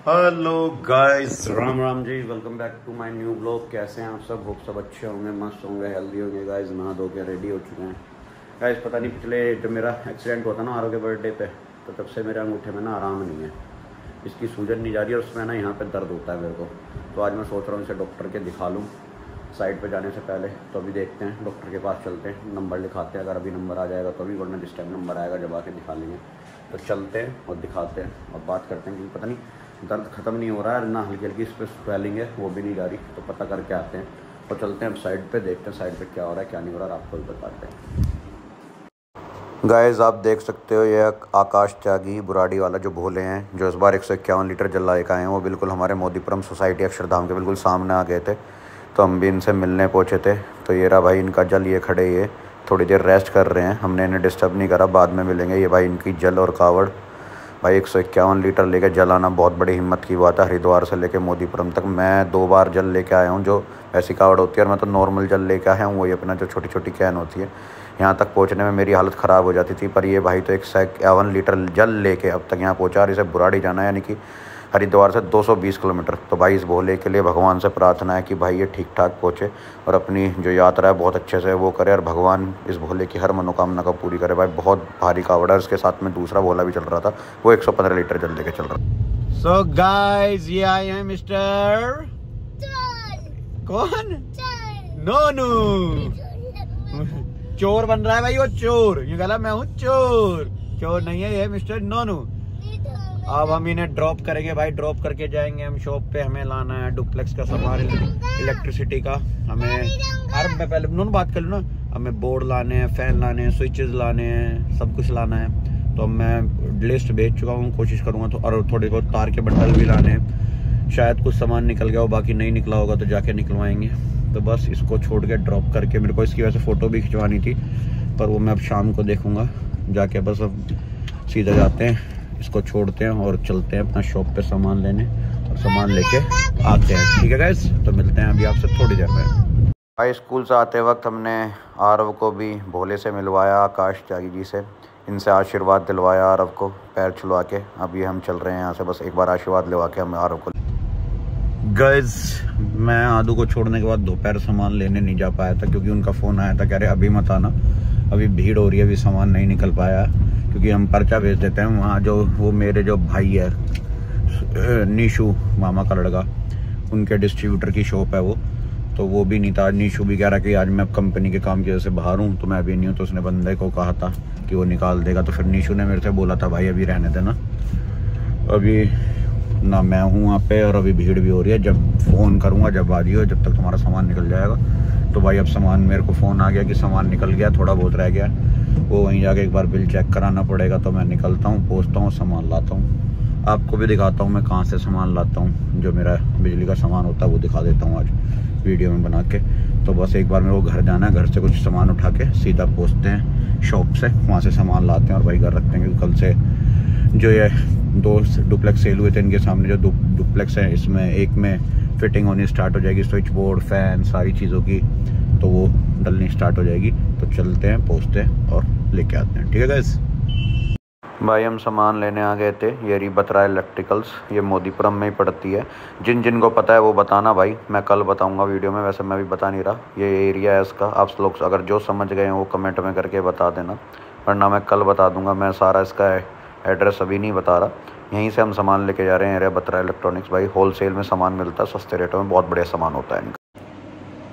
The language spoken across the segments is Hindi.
Hello guys, Ram Ram ji. Welcome back to my new blog. कैसे हैं आप सब? होप सब अच्छे होंगे, मस्त होंगे, हेल्दी होंगे। गाइस नहा धो के रेडी हो चुके हैं। गाइस पता नहीं पिछले जब मेरा एक्सीडेंट हुआ था ना आरव के बर्थडे पे, तो तब से मेरे अंगूठे में ना आराम नहीं है। इसकी सूजन नहीं जा रही है और उसमें ना यहाँ पे दर्द होता है मेरे को। तो आज मैं सोच रहा हूँ इसे डॉक्टर के दिखा लूँ साइड पे जाने से पहले। तो अभी देखते हैं, डॉक्टर के पास चलते हैं, नंबर लिखाते हैं। अगर अभी नंबर आ जाएगा तो अभी, वरना जिस टाइम नंबर आएगा जब आके दिखा लेंगे। तो चलते हैं और दिखाते हैं और बात करते हैं, क्योंकि पता नहीं दर्द ख़त्म नहीं हो रहा है ना, हल्की हल्की इस पर स्वेलिंग है वो भी नहीं जा रही। तो पता करके आते हैं और चलते हैं अब साइड पे, देखते हैं साइड पे क्या हो रहा है क्या नहीं हो रहा है, आपको भी बताते हैं। गाइस आप देख सकते हो ये आकाश त्यागी बुराड़ी वाला जो भोले हैं, जो इस बार 151 लीटर जल लेकर आए हैं, वो बिल्कुल हमारे मोदीपुरम सोसाइटी अक्षरधाम के बिल्कुल सामने आ गए थे। तो हम भी इनसे मिलने पहुँचे थे। तो ये रहा भाई इनका जल, ये खड़े, ये थोड़ी देर रेस्ट कर रहे हैं, हमने इन्हें डिस्टर्ब नहीं करा, बाद में मिलेंगे। ये भाई इनकी जल और कावड़, भाई 151 लीटर लेके जल आना बहुत बड़ी हिम्मत की बात है। हरिद्वार से लेके मोदीपुरम तक मैं 2 बार जल लेके आया हूँ, जो ऐसी कावड़ होती है, और मैं तो नॉर्मल जल लेके आया हूँ, वही अपना जो छोटी छोटी कैन होती है। यहाँ तक पहुँचने में मेरी हालत ख़राब हो जाती थी, पर ये भाई तो 151 लीटर जल लेके अब तक यहाँ पहुँचा। और इसे बुराड़ी जाना है, यानी कि हरिद्वार से 220 किलोमीटर। तो भाई इस भोले के लिए भगवान से प्रार्थना है कि भाई ये ठीक ठाक पहुँचे और अपनी जो यात्रा है बहुत अच्छे से वो करे, और भगवान इस भोले की हर मनोकामना को पूरी करे। भाई बहुत भारी कावड़ है। उसके साथ में दूसरा भोला भी चल रहा था, वो 115 लीटर जल लेके चल रहा था। सो गाइस ये आए हैं मिस्टर कौन, नोनू। चोर बन रहा है भाई, वो चोर। ये गला मैं हूँ चोर, चोर नहीं है ये मिस्टर नोनू। अब हम इन्हें ड्रॉप करेंगे भाई, ड्रॉप करके जाएंगे हम शॉप पे। हमें लाना है डुप्लेक्स का सामान, इलेक्ट्रिसिटी का। हमें मैं पहले नोनू बात कर लूँ ना, हमें बोर्ड लाने हैं, फैन लाने हैं, स्विचेस लाने हैं, सब कुछ लाना है। तो मैं लिस्ट भेज चुका हूँ, कोशिश करूँगा तो। और थोड़े बहुत तार के बंडल भी लाने हैं। शायद कुछ सामान निकल गया हो, बाकी नहीं निकला होगा तो जाके निकलवाएंगे। तो बस इसको छोड़ के ड्रॉप करके, मेरे को इसकी वजह से फ़ोटो भी खिंचवानी थी, पर वो मैं अब शाम को देखूँगा जाके। बस अब सीधा जाते हैं, इसको छोड़ते हैं और चलते हैं अपना शॉप पे सामान लेने, और सामान लेके आते हैं। ठीक है गाइस, तो मिलते हैं अभी आपसे थोड़ी देर में। भाई स्कूल से आते वक्त हमने आरव को भी भोले से मिलवाया, आकाश त्यागी जी से। इनसे आशीर्वाद दिलवाया आरव को पैर छुलवा के। अभी हम चल रहे हैं यहाँ से, बस एक बार आशीर्वाद दिलवा के हम आरव को। गाइस मैं आदू को छोड़ने के बाद दोपहर सामान लेने नहीं जा पाया था, क्योंकि उनका फ़ोन आया था, कह रहे अभी मत आना, अभी भीड़ हो रही है, अभी सामान नहीं निकल पाया। क्योंकि हम पर्चा भेज देते हैं वहाँ, जो वो मेरे जो भाई है नीशू मामा का लड़का, उनके डिस्ट्रीब्यूटर की शॉप है वो। तो वो भी नहीं था। नीशू भी कह रहा कि आज मैं कंपनी के काम की वजह से बाहर हूँ, तो मैं अभी नहीं हूँ। तो उसने बंदे को कहा था कि वो निकाल देगा। तो फिर नीशू ने मेरे से बोला था भाई अभी रहने देना, अभी ना मैं हूँ वहाँ पे, और अभी भीड़ भी हो रही है, जब फ़ोन करूँगा जब आ जाइए, जब तक तुम्हारा सामान निकल जाएगा। तो भाई अब सामान, मेरे को फ़ोन आ गया कि सामान निकल गया, थोड़ा बहुत रह गया, वो वहीं जाके एक बार बिल चेक कराना पड़ेगा। तो मैं निकलता हूँ, पहुँचता हूँ, सामान लाता हूँ, आपको भी दिखाता हूँ मैं कहाँ से सामान लाता हूँ। जो मेरा बिजली का सामान होता है वो दिखा देता हूँ आज वीडियो में बना के। तो बस एक बार मेरे को घर जाना है, घर से कुछ सामान उठा के सीधा पहुँचते हैं शॉप से, वहाँ से सामान लाते हैं और भाई घर रखते हैं। क्योंकि कल से जो ये 2 डुप्लेक्स सेल हुए थे, इनके सामने जो डुप्लेक्स है, इसमें एक में फिटिंग होनी स्टार्ट हो जाएगी, स्विच बोर्ड, फैन, सारी चीज़ों की, तो वो डलनी स्टार्ट हो जाएगी। तो चलते हैं, पहुँचते हैं और लेके आते हैं। ठीक है गाइस। भाई हम सामान लेने आ गए थे, ये रही बत्रा इलेक्ट्रिकल्स, ये मोदीपुरम में ही पड़ती है। जिनको पता है वो बताना भाई, मैं कल बताऊंगा वीडियो में, वैसे मैं भी बता नहीं रहा। ये एरिया है इसका, आप लोग अगर जो समझ गए हैं वो कमेंट में करके बता देना, वरना मैं कल बता दूंगा। मैं सारा इसका एड्रेस अभी नहीं बता रहा। यहीं से हम सामान लेके जा रहे हैं, एरिया बत्रा इलेक्ट्रॉनिक्स। भाई होलसेल में सामान मिलता है, सस्ते रेटों में, बहुत बढ़िया सामान होता है इनका।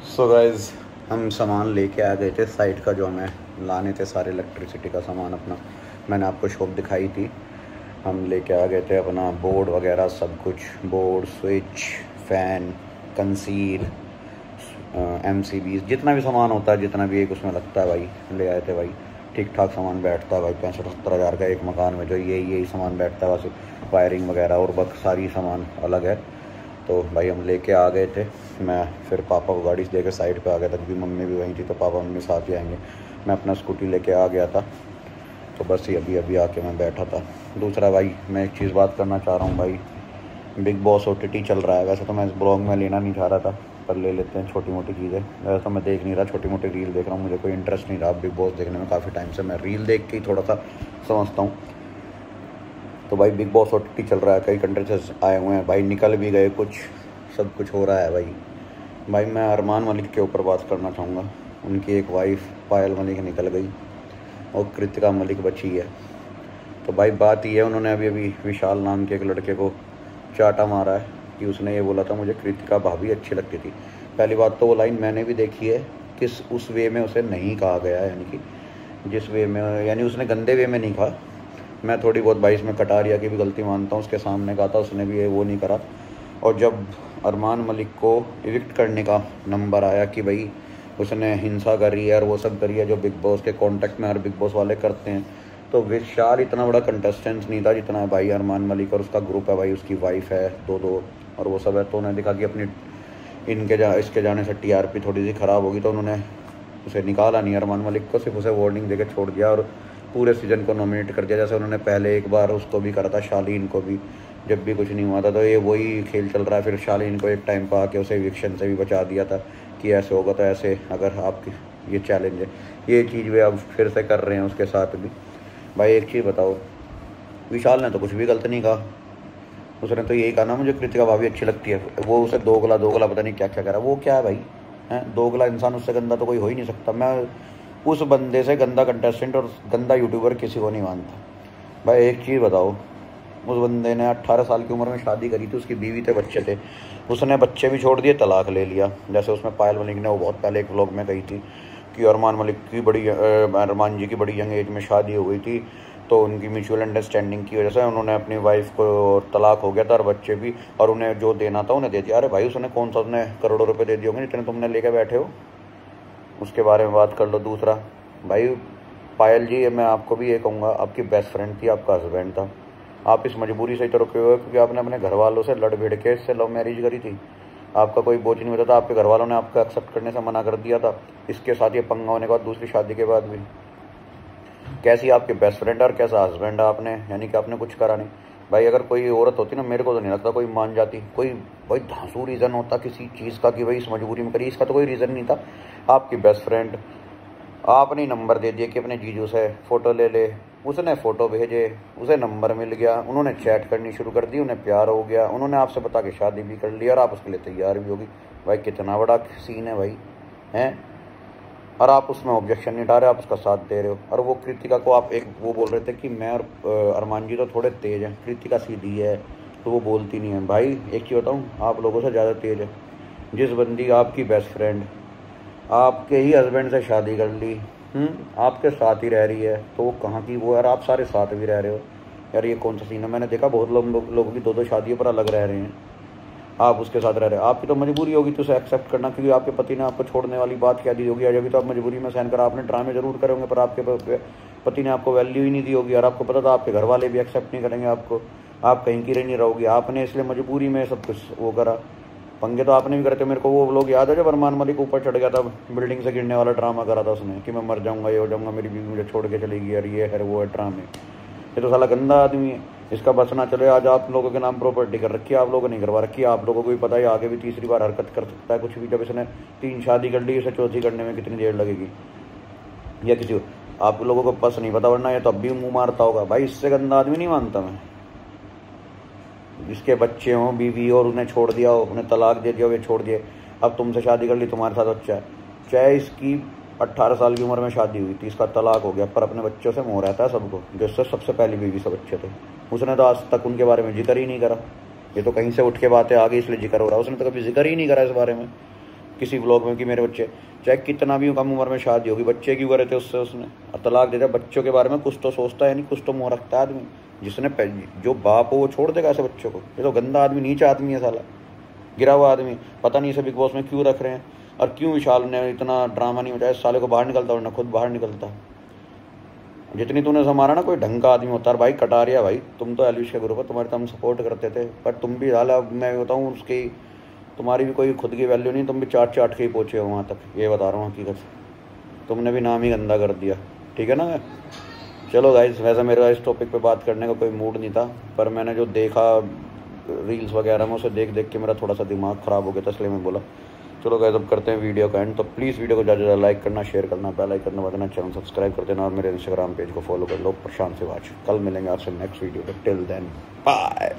सो गाइज हम सामान लेके आ गए थे साइड का, जो हमें लाने थे सारे इलेक्ट्रिसिटी का सामान अपना। मैंने आपको शॉप दिखाई थी, हम लेके आ गए थे अपना बोर्ड वगैरह सब कुछ, board, switch, fan, conceal, MCBs, जितना भी सामान होता है, जितना भी एक उसमें लगता है भाई, ले आए थे भाई। ठीक ठाक सामान बैठता है भाई, 65-70 हज़ार का एक मकान में जो यही सामान बैठता है। बस वायरिंग वगैरह और बाकी सारी सामान अलग है। तो भाई हम लेके आ गए थे। मैं फिर पापा को गाड़ी से लेकर साइड पे आ गया था, क्योंकि मम्मी भी वहीं थी, तो पापा मम्मी साथ ही आएंगे। मैं अपना स्कूटी लेके आ गया था, तो बस ये अभी आके मैं बैठा था। दूसरा भाई मैं एक चीज़ बात करना चाह रहा हूँ भाई, बिग बॉस OTT चल रहा है। वैसे तो मैं इस ब्लॉग में लेना नहीं चाह रहा था, पर ले लेते हैं छोटी मोटी चीज़ें। वैसे तो मैं देख नहीं रहा, छोटी मोटी रील देख रहा हूँ, मुझे कोई इंटरेस्ट नहीं रहा बिग बॉस देखने में। काफ़ी टाइम से मैं रील देख के ही थोड़ा सा समझता हूँ। तो भाई बिग बॉस OTT चल रहा है, कई कंटेस्टेंट्स आए हुए हैं भाई, निकल भी गए कुछ, सब कुछ हो रहा है भाई मैं अरमान मलिक के ऊपर बात करना चाहूँगा। उनकी एक वाइफ पायल मलिक निकल गई और कृतिका मलिक बची है। तो भाई बात ये है, उन्होंने अभी विशाल नाम के एक लड़के को चाटा मारा है कि उसने ये बोला था मुझे कृतिका भाभी अच्छी लगती थी। पहली बात तो वो लाइन मैंने भी देखी है, किस उस वे में उसे नहीं कहा गया है, यानी कि जिस वे में, यानी उसने गंदे वे में नहीं कहा। मैं थोड़ी बहुत भाई इसमें कटारिया की भी गलती मानता हूँ, उसके सामने कहा था, उसने भी वो नहीं करा। और जब अरमान मलिक को इविक्ट करने का नंबर आया कि भाई उसने हिंसा करी है और वो सब करी है जो बिग बॉस के कॉन्टेक्ट में हर बिग बॉस वाले करते हैं, तो विशाल इतना बड़ा कंटेस्टेंट नहीं था जितना है भाई अरमान मलिक और उसका ग्रुप है भाई, उसकी वाइफ है दो और वो सब है। तो उन्होंने देखा कि अपनी इसके जाने से TRP थोड़ी सी ख़राब होगी, तो उन्होंने उसे निकाला नहीं अरमान मलिक को, सिर्फ उसे वार्निंग देके छोड़ दिया और पूरे सीज़न को नॉमिनेट कर दिया। जैसे उन्होंने पहले एक बार उसको भी करा था, शालीन को भी, जब भी कुछ नहीं हुआ था। तो ये वही खेल चल रहा है। फिर शालीन को एक टाइम पर आके उसे इविक्शन से भी बचा दिया था कि ऐसे होगा, तो ऐसे अगर आपकी ये चैलेंज है, ये चीज़ वे अब फिर से कर रहे हैं उसके साथ भी। भाई एक चीज़ बताओ, विशाल ने तो कुछ भी गलत नहीं कहा, उसने तो यही कहा ना मुझे कृतिका भाभी अच्छी लगती है। वो उसे दोगला पता नहीं क्या क्या करा, वो क्या है भाई हैं, दोगला इंसान, उससे गंदा तो कोई हो ही नहीं सकता। मैं उस बंदे से गंदा कंटेस्टेंट और गंदा यूट्यूबर किसी को नहीं मानता। भाई एक चीज़ बताओ, उस बंदे ने 18 साल की उम्र में शादी करी थी, उसकी बीवी थे, बच्चे थे, उसने बच्चे भी छोड़ दिए, तलाक ले लिया। जैसे उसमें पायल मलिक ने वो बहुत पहले एक व्लॉग में कही थी कि अरमान जी की बड़ी यंग एज में शादी हो गई थी, तो उनकी म्यूचुअल अंडरस्टैंडिंग की वजह से उन्होंने अपनी वाइफ को तलाक हो गया था और बच्चे भी, और उन्हें जो देना था उन्हें दे दिया। अरे भाई उसने कौन सा, उसने करोड़ों रुपए दे दिए होंगे जितने तुमने लेके बैठे हो, उसके बारे में बात कर लो। दूसरा भाई पायल जी, मैं आपको भी ये कहूँगा, आपकी बेस्ट फ्रेंड थी, आपका हस्बैंड था, आप इस मजबूरी से तो रुके हुए क्योंकि आपने अपने घर वालों से लड़ भिड़ के इससे लव मैरिज करी थी। आपका कोई बोझ नहीं होता था, आपके घर वालों ने आपको एक्सेप्ट करने से मना कर दिया था। इसके साथ ये पंगा होने के बाद दूसरी शादी के बाद भी कैसी आपके बेस्ट फ्रेंड और कैसा हस्बैंड आपने, यानी कि आपने कुछ करा नहीं। भाई अगर कोई औरत होती ना, मेरे को तो नहीं लगता कोई मान जाती। कोई भाई धांसू रीज़न होता किसी चीज़ का कि भाई इस मजबूरी में करी, इसका तो कोई रीज़न नहीं था। आपकी बेस्ट फ्रेंड, आपने नंबर दे दिया कि अपने जीजू से फ़ोटो ले ले, उसने फ़ोटो भेजे, उसे नंबर मिल गया, उन्होंने चैट करनी शुरू कर दी, उन्हें प्यार हो गया, उन्होंने आपसे बता के शादी भी कर ली और आप उसके लिए तैयार भी होगी। भाई कितना बड़ा सीन है भाई, हैं, और आप उसमें ऑब्जेक्शन नहीं डाल रहे, आप उसका साथ दे रहे हो। और वो कृतिका को आप एक वो बोल रहे थे कि मैं और अरमान जी तो थोड़े तेज़ हैं, कृतिका सीधी है तो वो बोलती नहीं है। भाई एक चीज़ बताऊँ, आप लोगों से ज़्यादा तेज़ है। जिस बंदी आपकी बेस्ट फ्रेंड आपके ही हस्बैंड से शादी कर ली, आपके साथ ही रह रही है, तो वो कहाँ की वो, यार आप सारे साथ भी रह रहे हो, यार ये कौन सा सीन है। मैंने देखा बहुत लोगों की दो शादियों पर अलग रह रहे हैं, आप उसके साथ रह रहे हो। आपकी तो मजबूरी होगी तो उसे एक्सेप्ट करना, क्योंकि आपके पति ने आपको छोड़ने वाली बात क्या दी होगी, अभी तो आप मजबूरी में सहन करा। आपने ड्रामे जरूर करे होंगे पर आपके पति ने आपको वैल्यू ही नहीं दी होगी और आपको पता था आपके घर वाले भी एक्सेप्ट नहीं करेंगे आपको, आप कहीं की नहीं रहोगी, आपने इसलिए मजबूरी में सब कुछ वो करा। पंगे तो आपने भी करते। मेरे को वो लोग याद है जब अरमान मलिक ऊपर चढ़ गया था, बिल्डिंग से गिरने वाला ड्रामा करा था उसने कि मैं मर जाऊंगा, ये हो जाऊंगा, मेरी बीवी मुझे छोड़ के चली गई, और ये है वो है ड्रामे। ये तो साला गंदा आदमी है, इसका बस ना चले। आज आप लोगों के नाम प्रॉपर्टी कर रखी है, आप लोगों ने करवा रखी है, आप लोगों को भी पता है आगे भी तीसरी बार हरकत कर सकता है कुछ भी। जब इसने 3 शादी कर ली, इसे चौथी करने में कितनी देर लगेगी, या किसी आप लोगों को बस नहीं पता, वरना ये तो अब भी मुँह मारता होगा। भाई इससे गंदा आदमी नहीं मानता मैं, जिसके बच्चे हों, बीवी और उन्हें छोड़ दिया हो, उन्हें तलाक दे दिया हो, ये छोड़ दिए, अब तुमसे शादी कर ली, तुम्हारे साथ बच्चा है, चाहे इसकी 18 साल की उम्र में शादी हुई थी, इसका तलाक हो गया, पर अपने बच्चों से मोह रहता है सबको। जिससे सबसे पहली बीवी से बच्चे थे, उसने तो आज तक उनके बारे में जिक्र ही नहीं करा। ये तो कहीं से उठ के बातें आ गई इसलिए जिक्र हो रहा है, उसने तो कभी जिक्र ही नहीं करा इस बारे में किसी ब्लॉग में कि मेरे बच्चे, चाहे कितना भी कम उम्र में शादी होगी, बच्चे क्यों करे थे उससे, उसने तलाक दे दिया। बच्चों के बारे में कुछ तो सोचता है नहीं, कुछ तो मोह रखता है आदमी। जिसने जो बाप हो वो छोड़ देगा ऐसे बच्चों को। ये तो गंदा आदमी, नीचा आदमी है साला, गिरा हुआ आदमी। पता नहीं इसे बिग बॉस में क्यों रख रहे हैं और क्यों विशाल ने इतना ड्रामा नहीं मचाया। साले को बाहर निकलता वरना खुद बाहर निकलता। जितनी तूने संभाला ना, कोई ढंग का आदमी होता है। भाई कटारिया भाई, तुम तो एलविश के ग्रुप है, तुम्हारे तो हम सपोर्ट करते थे, पर तुम भी हाल मैं बताऊँ उसकी, तुम्हारी भी कोई खुद की वैल्यू नहीं, तुम भी चाट के ही पहुँचे हो वहाँ तक, ये बता रहा हूँ हकीकत। तुमने भी नाम ही गंदा कर दिया, ठीक है ना। चलो गाइस, वैसे मेरा इस टॉपिक पे बात करने का कोई मूड नहीं था, पर मैंने जो देखा रील्स वगैरह में, उसे देख के मेरा थोड़ा सा दिमाग ख़राब हो गया था, इसलिए मैं बोला। चलो गाइस अब करते हैं वीडियो का एंड। तो प्लीज़ वीडियो को ज़्यादा लाइक करना, शेयर करना, बेल आइकन दबा देना, चैनल सब्सक्राइब कर देना और मेरे इंस्टाग्राम पेज को फॉलो कर लो, प्रशांत से वाच। कल मिलेंगे आपसे नेक्स्ट वीडियो पे। Till then bye.